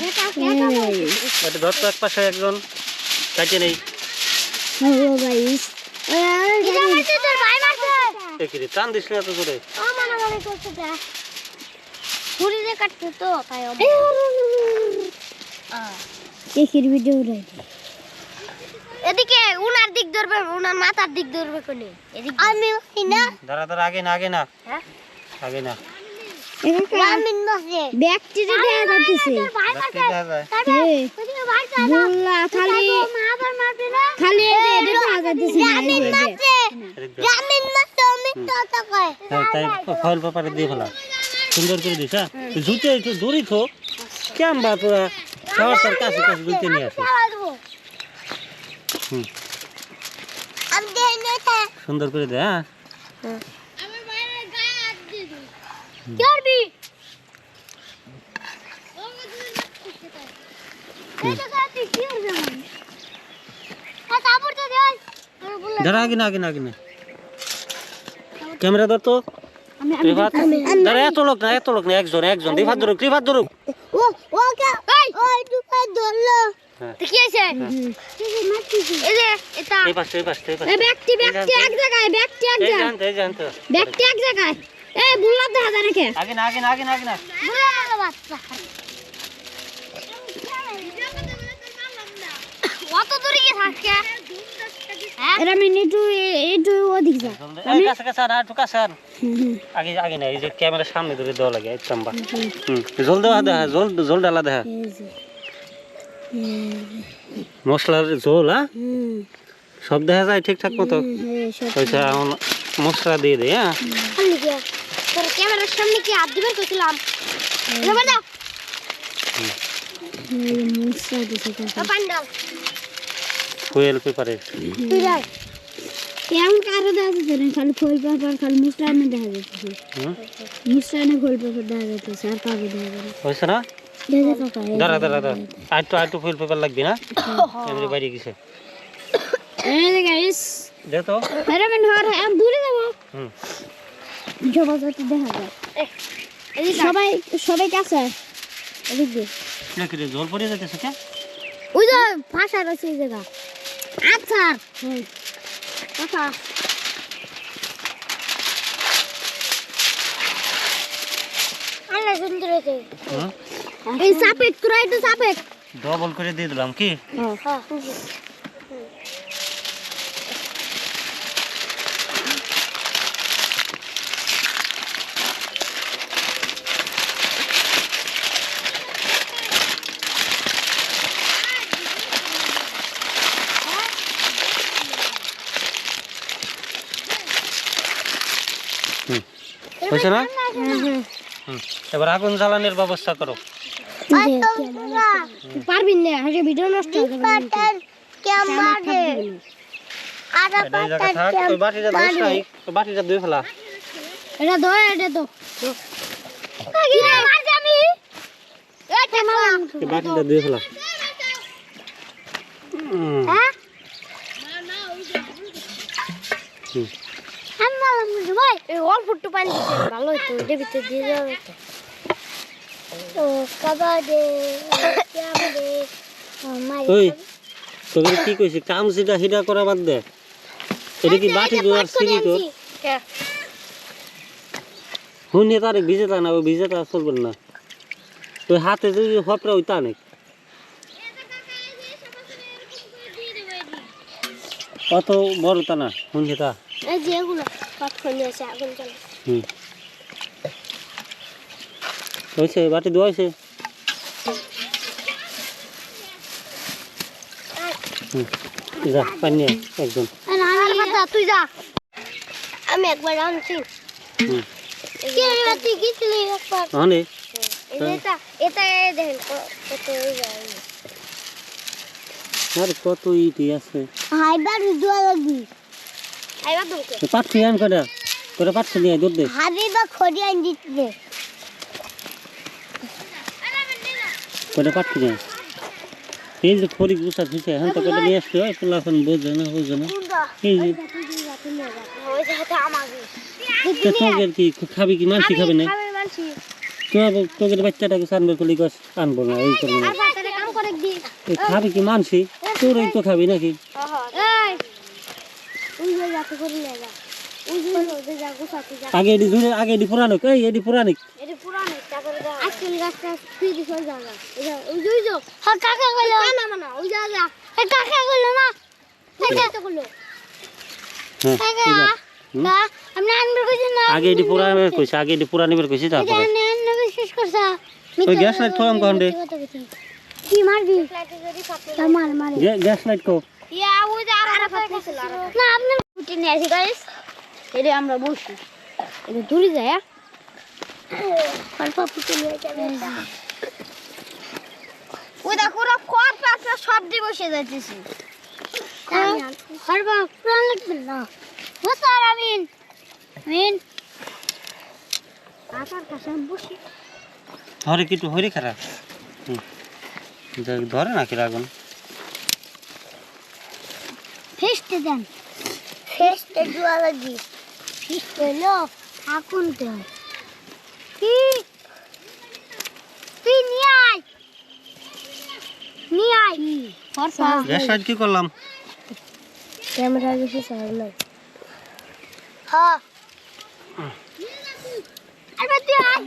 এটা এটা ধর তো এক পাশে একজন কাটে নেই হ্যালো গাইস এটা মারতে তোর ভাই মারছে দেখি রে টান দিস না এত করে ও মানামানি করতে দে ছুরি দিয়ে কাটতে তো তাই এখির ভিডিও রাই এদিকে উনার দিক ধরবে উনার মাথার দিক ধরবে কোনে এদিকে আমি না দাঁড়া আগে না হ্যাঁ আগে না রামিন বসে ব্যাকটেরিয়া দেয়া যাচ্ছে দেখা যায় বুল্লা খালি খালি এটা দেয়া যাচ্ছে রামিন মারতে আমি তো কয় তাই ফয়েল পেপারে দিয়ে ফেলা সুন্দর করে দিস হ্যাঁ জুতে একটু দূরে থো কেম বা তোরা খাওয়ার কাছে জুতে নিয়ে আসে আমি দেই না সুন্দর করে দে হ্যাঁ আমার বাইরে গায়ে হাত দিয়ে দি কি করবি এটা কাটি কি করবে আমি তারপর তো দেই দাঁড়া আগে না ক্যামেরা ধর তো রিফাত দাঁড়া এত লোক না একজন রিফাত ধরুক ও কে ওই টুকা ধরলো হ্যাঁ। কি আছে এই যে এটা এই পাশে এই ব্যক্তি এক জায়গায় এই জানতো ব্যক্তি এক জায়গায় এই বুল্লা দেখা যায় নাকি আগে না বুল্লা বাচ্চা কত দূরে গিয়ে থাকে এরা মিনিটু একটু ওদিক যা এই কাছে আর একটু কাছে আর আগে না এই যে ক্যামেরার সামনে ধরে দেওয়া লাগে এক চাম্বা জল দেওয়া দেখা জল ডালা দেখা মশলার ঝোল হ্যাঁ সব দেখা যায় ঠিকঠাক মতো ওইটা এখন মশলা দিয়ে দে হ্যাঁ তোর ক্যামেরার সামনে কি হাত দিবার কইছিলাম এবার দাও মশলা দিতে পান্ডাল ফয়েল পেপারে তুই যাই কেমন কারো দেখা যাচ্ছে না খালি ফয়েল পেপার খালি মুস্টানে দেখা যাচ্ছে মুস্টানে ফয়েল পেপার দেখা যাচ্ছে আর কাগজ দেখা যাচ্ছে হয়েছে না দেখে কাকা দাঁড়া আরেকটু ফয়েল পেপার লাগবে না এমনি বাইরে গেছে এই যে গাইস দে তো আরে মেন হর আমি দূরে যাব হুম সবাই তো দেখা যায় এই সবাই কাছে এদিকে নাকি রে জল পড়ে যাচ্ছে কে ওই যে ভাষা রয়েছে এই জায়গা আচ্ছা কাকা আল্লাহ সুন্দর হয়েছে এই সাপেক তোরা একটু সাপেক ডবল করে দিয়ে দিলাম কি হ্যাঁ হয়েছে না এবার আগুন জ্বালানোর ব্যবস্থা করো পারবি না ভিডিও নষ্ট হবে আটা এটা এই জায়গা থাক ওই বাটিটা দোষ নাই ওই বাটিটা ধুয়ে ফেলা এটা ধরে এটা তো কি রে মারছি আমি এটা মারলাম এই বাটিটা ধুয়ে ফেলা হ্যাঁ হুম। আমি মারলাম কিন্তু ভাই এই অল্প একটু পানি দিতে ভালো হতো এটা ভিতরে দিয়ে যাবে তো কাবাডি কাবাডি ওই তোকে কি কইছি কাম যেটা হিডা করা বাদ দে এটা কি বাটি ধোয়ার সিঁড়ি তোর হুনে তারে ভিজেতা না ওই ভিজেতা চলবে না ওই হাতে যদি হপরা ওই তা নেই অত বড় তা না হুনে তা এই যে এগুলো পাথর নিয়ে আসে আগুন জ্বালা হুম হয়েছে বাটি ধোয়াইছে হুম যা পানি নিয়ে আয়, একজন আর বাতা তুই যা আমি একবার আনছি হুম কি রে তুই গিয়েছিলি একবার অনে এটা এটা দেখেন কত যায় আর কত ইটি আছে হাইবার দুয়া লাগবি হাইবার দুকে পাচ্ছি আন কটা করে পাচ্ছি নিয়ে দুধ দে হাবিবা খড়ি আন দিতে করে পাচ্ছি নিয়ে এই যে খড়ি গুছা দিছে হ্যাঁ তো কটা নিয়ে আসছে ওই পোলাফন বোঝে না এই যে ওই সাথে আমাকে তো তোদের কি খাবি কি মানসি খাবে না খাবে মানছি তোদের বাচ্চাটাকে সানবে করলি গাছ আনবো না এই করবো না আর বাতারে কাম করে দি এই খাবি কি মানসি তোরই তো খাবি নাকি এই ওই যে যাতে করে নিয়ে যা ওই যে যা গুছাতে যা আগে এডি জুড়ে আগে এডি পুরানো এই এডি পুরানো এটা পুরানো তারপরে যা আজকাল গাছটা তুই দিছ জায়গা ওই যে হ্যাঁ কাকা কইলো না না ওই যা যা কাকা কইলো না কাকা তো কইলো হ্যাঁ কাকা এই যা। কা আমি আনবে কইছি না আগে এডি পুরানো কইছে আগে এডি পুরানো বের কইছি তারপরে আনবে শেষ করছা ওই গ্যাস লাইট থলাম কোন রে কি মারবি মার মার গ্যাস লাইট কো ইয়া ওই যে আর ফাটছিল না আপনি উঠে নিয়ে আসি গাইস এটা আমরা বসি এটা দূরে যায় অল্প ফুটে নিয়ে যাবে ওই দেখো ওরা খড় পাতা সব দিয়ে বসে যাইতেছে খড় বা পুরান লাগবে না বসার আমিন আমিন আসার কাছে বসি ধরে কি তো হরি খারাপ ধরে না কি রাগুন ফেস্টে দেন ফেস্টে জুয়া লাগি ফেস্টে লো আকুন দেন কি তুই নিয়ে আয় ফরসা গ্যাস লাইট কি করলাম ক্যামেরা দেখি স্যার নাই হ্যাঁ আরে তুই আয়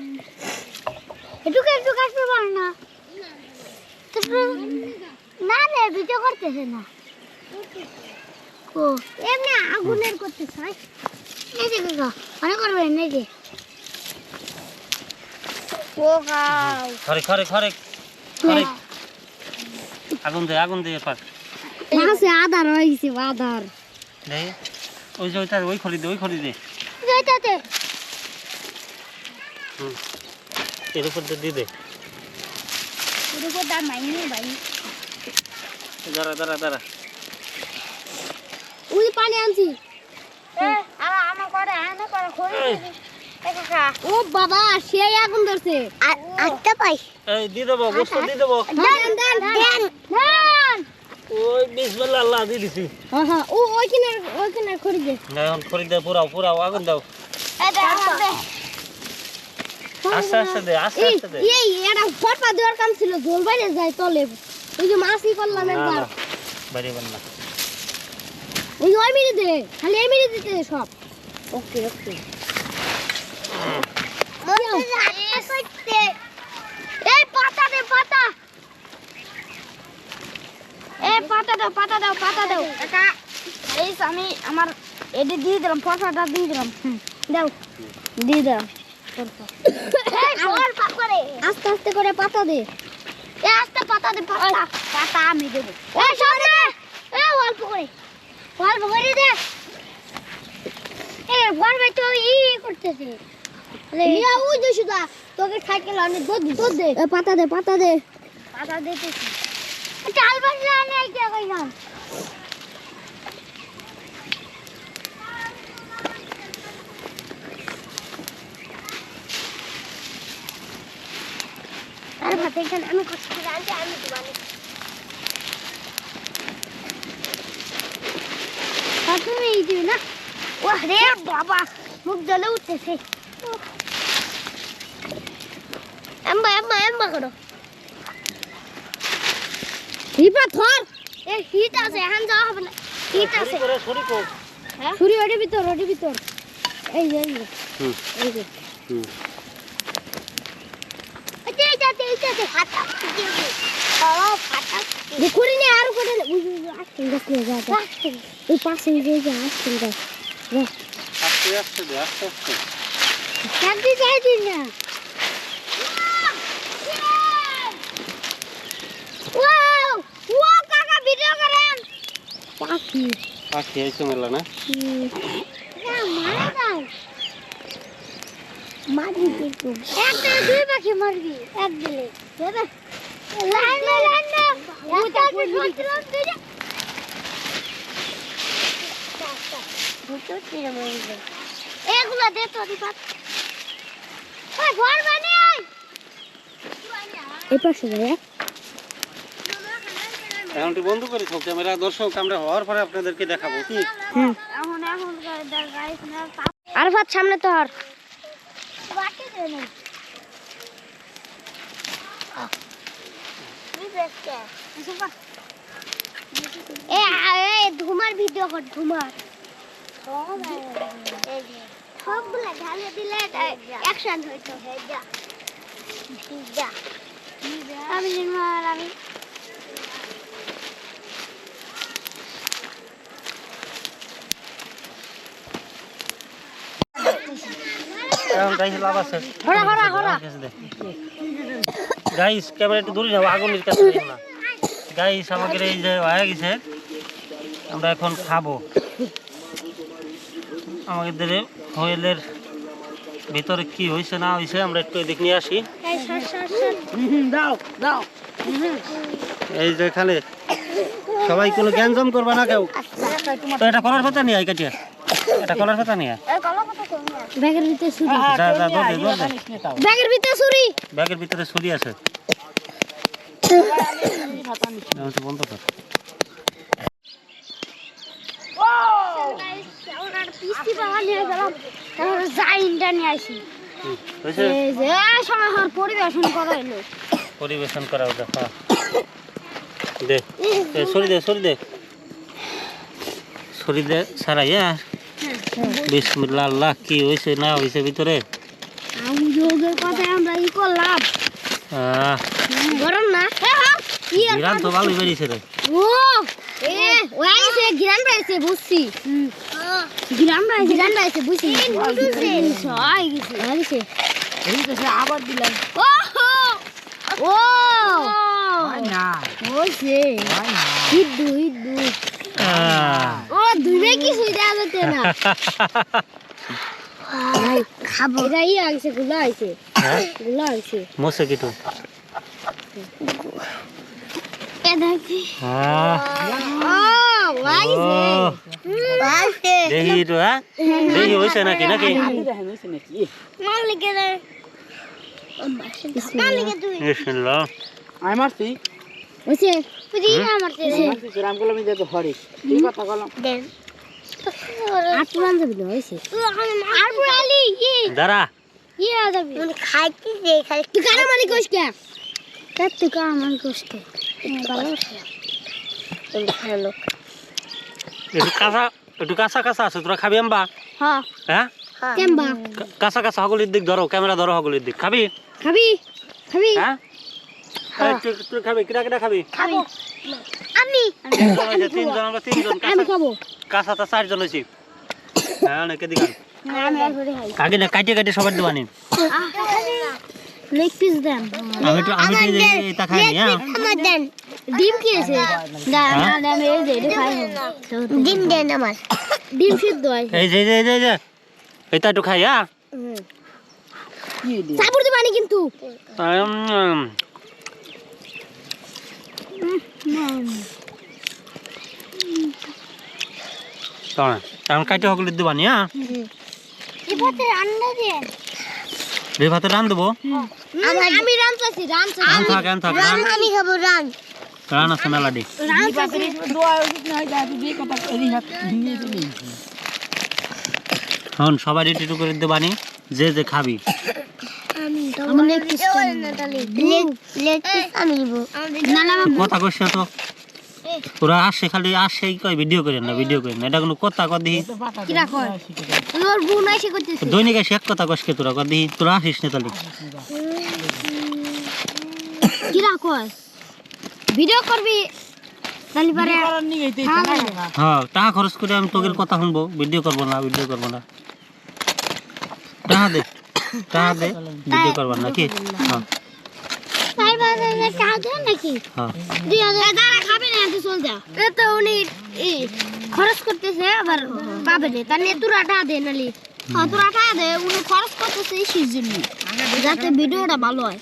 একটু কাটতে পার না না না ভিডিও করতেছে না ও এমনি আগুনের করতে চাই এই যে কাকা মনে করবেন এই যে ও গাও খরে খরে খরে খরে আগুন দে পার না সে আধার হয়ে গেছে আধার দে ওই যে ওইটা ওই খড়ি দে যাইতাতে এর উপর দিয়ে দে এর উপর দাম মাইনে ভাই দাঁড়া ওই পানি আনছি আমার করে আনা করে খড়ি ও বাবা সেই আগুন ধরছে আটটা পাই এই দি দেবো গোস্ত দি দেবো দেন ওই বিসমিল্লাহ আল্লাহ দি দিছি হ্যাঁ ও ওইখানে খড়ি দে না এখন খড়ি দে পুরাও আগুন দাও আস্তে দে এই এটা ফটপা দেওয়ার কাম ছিল জল বাইরে যায় তলে ওই যে মাছই করলাম একবার বাইরে বল না ওই ওই মিনিট দে খালি এই মিনিট দিতে দে সব ওকে এই পাতা দে পাতা দাও কাকা এই আমি আমার এডি দিয়ে দিলাম ফসাটা দিয়ে দিলাম দাও দিয়ে দাও আস্তে আস্তে করে পাতা দে আস্তে পাতা দে পাতা আমি দেবো অল্প করে দে ঘর ভাই তো ই করতেছে ওই যে সুদা তোকে সাইকেল অনেক দুধ দে পাতা দে দিতেছি চাল বাজলে আমি কে কইলাম ভাত এখানে আমি কষ্ট করে আনছি আমি দিবানি তুমি এই দিবি না ও রে বাবা মুখ জ্বলে উঠতেছে এম্বা করো হিপা ধর এ হিট আছে এখন যাওয়া হবে না হিট আছে সরি কো হ্যাঁ ছুরি ওডি ভিতর এই যে হুম এই যে হুম এইটাতে ফাটা ও ফাটা দেখুরি নি আর করে বুঝু আসছে দেখলে যা ওই পাশে যে আসছে যা আস্তে আস্তে দে আস্তে আস্তে চাকরি চাই দিন না ওয়াও ও কাকা ভিডিও করেন পাখি পাখি আইছে মেলা না না মারা দাও মারি কিন্তু একটা দুই পাখি মারবি এক দিলে দাদা লাইন না ওটা কি সত্রম দিলে বুঝতে মারবে এগুলা দে তো দিবা ওই ঘর বানি আই এই পাশে যায় এখন তুই বন্ধ করে থাক ক্যামেরা দর্শক আমরা হওয়ার পরে আপনাদেরকে দেখাবো কি এখন গাইস না আর ভাত সামনে তো আর বাকি দে না ধুমার ভিডিও কর ধুমার সবগুলা ঢালে দিলে অ্যাকশন হইতো আমি এখন গাইস লাভ আছে হরা গাইস ক্যামেরা একটু দূরে যাও আগুনের কাছে যাও না গাইস আমাদের এই যে হয়ে গেছে আমরা এখন খাবো আমাদের হোয়েলের ভিতরে কি হয়েছে না হয়েছে আমরা একটু এদিক নিয়ে আসি দাও দাও এই যে এখানে সবাই কোনো জ্ঞানজম করবা না কেউ তো এটা কলার পাতা নিয়ে আয় কাটিয়া এটা কলার পাতা নিয়ে ব্যাগের ভিতরে ছুরি যা যা দৌড় দে ব্যাগের ভিতরে ছুরি ব্যাগের ভিতরে ছুরি আছে বন্ধ কর পিস্তি বাবা নিয়ে গেলাম তারপরে জাইনটা নিয়ে আসি হয়েছে এই যে সময় হওয়ার পরিবেশন করা হলো পরিবেশন করা ওটা দে সরি দে সারাই হ্যাঁ বিসমিল্লাহ আল্লাহ কি হয়েছে না হয়েছে ভিতরে আমি যোগের কথা আমরা ই করলাম গরম না বিরান তো ভালোই বেরিয়েছে রে ও ওই আইছে গিরান পাইছে বুঝছি গিরান পাইছে বুঝছি সবাই গেছে এই তো আবার দিলাম ও না ওইছে হিড্ডু ও দুইবে কিছু দেওয়া যেতে না খাবো এটা ই আইছে গুলা আইছে মশে কিটু এ দেখি দেখি তো হ্যাঁ দেখি হয়েছে নাকি দেখেন হয়েছে নাকি বিসমিল্লাহ আমি মারছি রাম কলম দিয়ে হরে এই কথা কলম দাঁড়া একটু কাঁচা আছে তোরা খাবি আম্বা হ্যাঁ কাঁচা হগলির দিক ধরো ক্যামেরা ধরো হগলির দিক খাবি হ্যাঁ তুই খাবি কিরা খাবি তিনজন আমরা তিনজন কাঁচা চারজন হয়েছি হ্যাঁ অনেকে দিকান আগে না কাটিয়ে সবার দেবানি লেগ পিস দেন আমি এটা খাই নি হ্যাঁ ডিম কি আছে না আমি এই যে এটা খাই ডিম দেন আমার ডিম সিদ্ধ হয় এই যে এটা একটু খাই হ্যাঁ সাবুর দিবানি কিন্তু কাটি হগলির দেবানি হ্যাঁ এবারে আন্ডা দেন রিফাতে রান দেবো আমি রান চাইছি রান থাক রান আমি খাবো রান রান আছে মেলাডি দোয়া উচিত না হয় যে কথা রিহাত নিয়ে চলে হন সবাই রেডি করে দেবানি যে খাবি আমি লেগ পিস আমি নিব না না কথা কইছ তো তোরা আসে খালি আসেই কই ভিডিও করেন না এটা কোনো কথা কদি কি রাখো তোর বোন এসে করতেছে দৈনিক এসে এক কথা কইছ তোরা কদি তোরা আসিস না তালি কি রাখো ভিডিও করবি তালি পারে করার নিয়ে গেইতে না হ্যাঁ টাকা খরচ করে আমি তোদের কথা শুনবো ভিডিও করব না টাকা দে ভিডিও করব না কি হ্যাঁ তাই বাজে টাকা দেন নাকি হ্যাঁ 2000 টাকা খাবে না তুই চল যা এত উনি খরচ করতেছে আবার পাবে না তার নিয়ে তোরা টাকা দে নালি তোরা টাকা দে উনি খরচ করতেছে এই সিজন্য যাতে ভিডিওটা ভালো হয়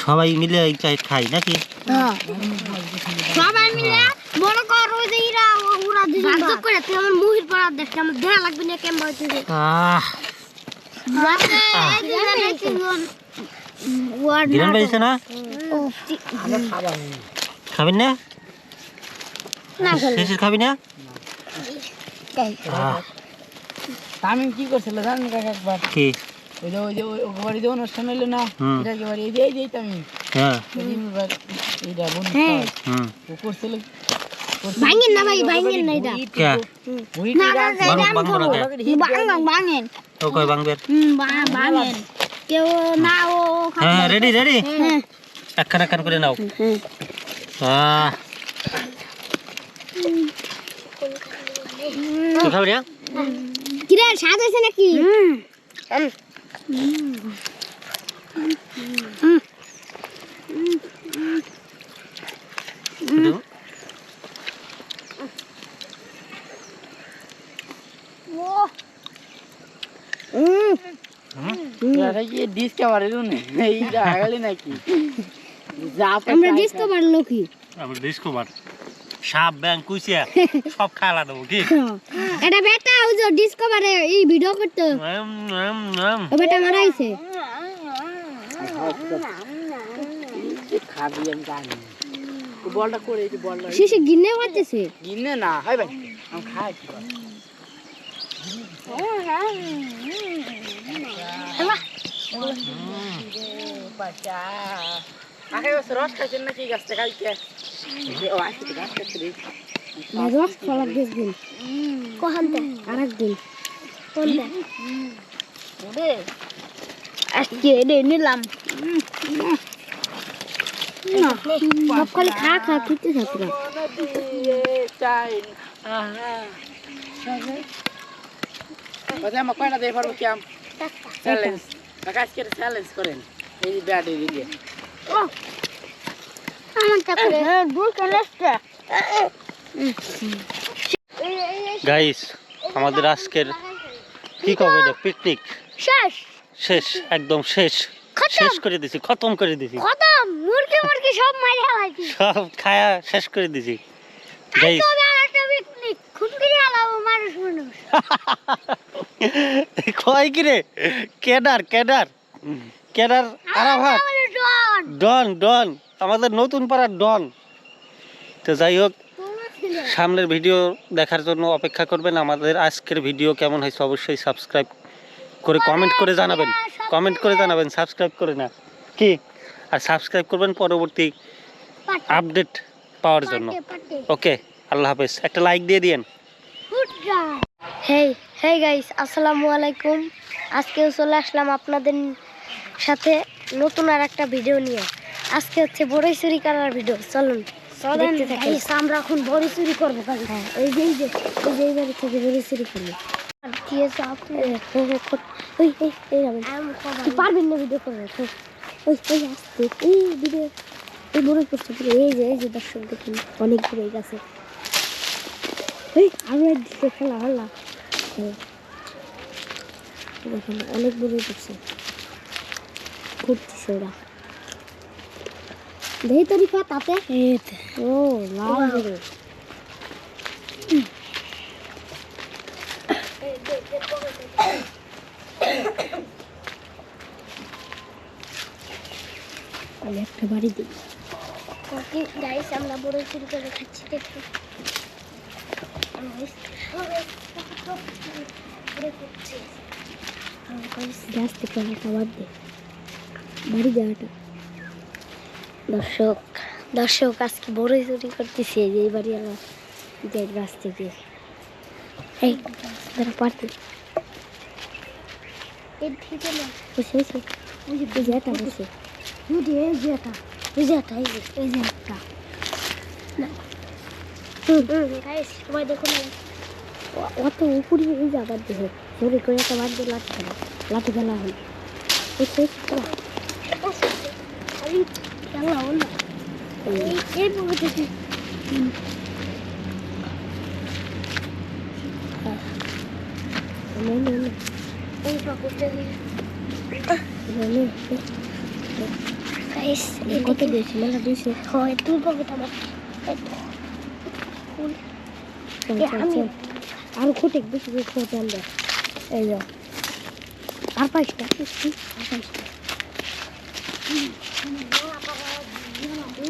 সবাই মিলে খাই নাকি হ্যাঁ সবাই মিলে মনে কর ওই যে ওরা দুজন ভাগ করে তুই আমার মুহির পড়া দেখতে আমার দেয়া লাগবে না কেমন হইছে গিরান পাইছে না খাবেন না শেষে খাবি না আমি কি করছিল জানেন কাকা একবার কি ওই যে বাড়িতে অনুষ্ঠান হইলো না এটা কি বাড়ি এই দিই আমি হ্যাঁ এইটা বোন ও করছিল ভাঙেন না ভাই ভাঙেন না এটা কে ওই না ভাঙেন ও কই বাংবের ভাঙেন কেউ না ও হ্যাঁ রেডি একখান করে নাও তুই খাবি না কিরে স্বাদ হয়েছে নাকি আমরা ডিসকভার লোকি সাপ ব্যাং কুইছিয়া সব খালা দেবো কি এটা বেটা ওই যে ডিসকভারে এই ভিডিও করতে ও বেটা মারাইছে খাবি আমি জানি বলটা করে এই বলটা শিশে গিন্নে মারতেছে গিনে না হয় ভাই আমি খাই বাচ্চা আগে রস খাইছেন নাকি গাছটা খাইতে ও আসতে গাছ খাইতে রস খাওয়ার দিন কোহানতে আরেকদিন কোনটা ওরে আজকে রে নিলাম সব খালি খা খেতে থাকরা চাই আমার কয়টা দিয়ে পারবো কি চ্যালেঞ্জ আজকে চ্যালেঞ্জ করেন এই ব্যাটে দিয়ে গাইস আমাদের আজকের কি কবে এটা পিকনিক শেষ একদম শেষ করে দিছি খতম করে দিছি খতম মুরগি সব মাইরা ফেলাইছি সব খায়া শেষ করে দিছি গাইস একটা পিকনিক খুনগিরি আলাও মানুষ কয় কি রে কেডার আরাফাত ডন আমাদের নতুন পাড়ার ডন তো যাই হোক সামনের ভিডিও দেখার জন্য অপেক্ষা করবেন আমাদের আজকের ভিডিও কেমন হয়েছে অবশ্যই সাবস্ক্রাইব করে কমেন্ট করে জানাবেন সাবস্ক্রাইব করে না কি আর সাবস্ক্রাইব করবেন পরবর্তী আপডেট পাওয়ার জন্য ওকে আল্লাহ হাফেজ একটা লাইক দিয়ে দিয়েন হেই গাইস আসসালামু আলাইকুম আজকে চলে আসলাম আপনাদের সাথে নতুন আর একটা ভিডিও নিয়ে আজকে হচ্ছে বড়ই চুরি করার ভিডিও চলুন আমরা এখন বড়ি চুরি করবো হ্যাঁ এই যে বাড়ি থেকে বড়ি চুরি করবো পারবেন না ভিডিও করবে আসতে এই ভিডিও এই বড় করছে এই যে দর্শক দেখুন অনেক দূরে গেছে আমরা খেলা হল্লা দেখুন অনেক দূরে করছে ঘুরতেছে ওরা দেহি তরি পা তাতে ও লাল বড় একটা বাড়ি দিই। ওকে গাইস, আমরা বড় চুরি করে খাচ্ছি দেখো। গ্যাস থেকে খাবার দে, বাড়ি দেওয়াটা। দর্শক দর্শক আজকে বড় চুরি করতেছে এই বাড়ি আমার গাছ থেকে। এই তারা পারতে বসে বসে ওই যে একটা বসে এই যে একটা সবাই দেখো না অত উপরে এই যে আবার দেখো জোরে করে একটা বার দিয়ে লাঠি খেলা হল বুঝছে আমি খেলা হল না এই বলে দেখি কত দিয়েছি মেলা দিয়েছে হয় তুই পকেট আমার আরো খুঁটে বেশি করে খেতে আমরা এই যাও আর 5টা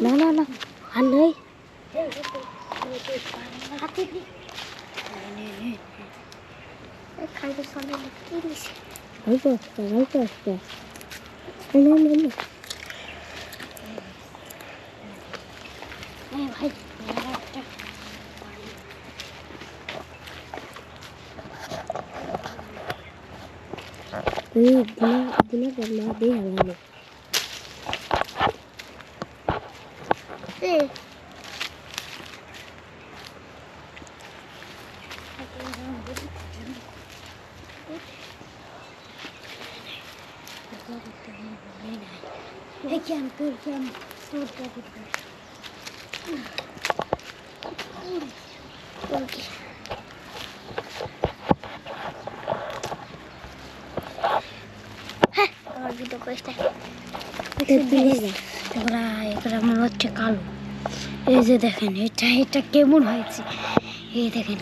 না না না আর নেই খাইতে সামনে কি দিছে অল্প আসতে ভাই দিনা মা দিয়ে হারালো আমার ভিডিও করেছে এগুলো মনে হচ্ছে কালো এই যে দেখেন এটা কেমন হয়েছে এই দেখেন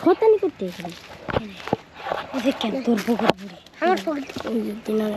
শতানি করতে এখানে দেখেন তোর পুকুর আমার পুকুর এই যে দিনের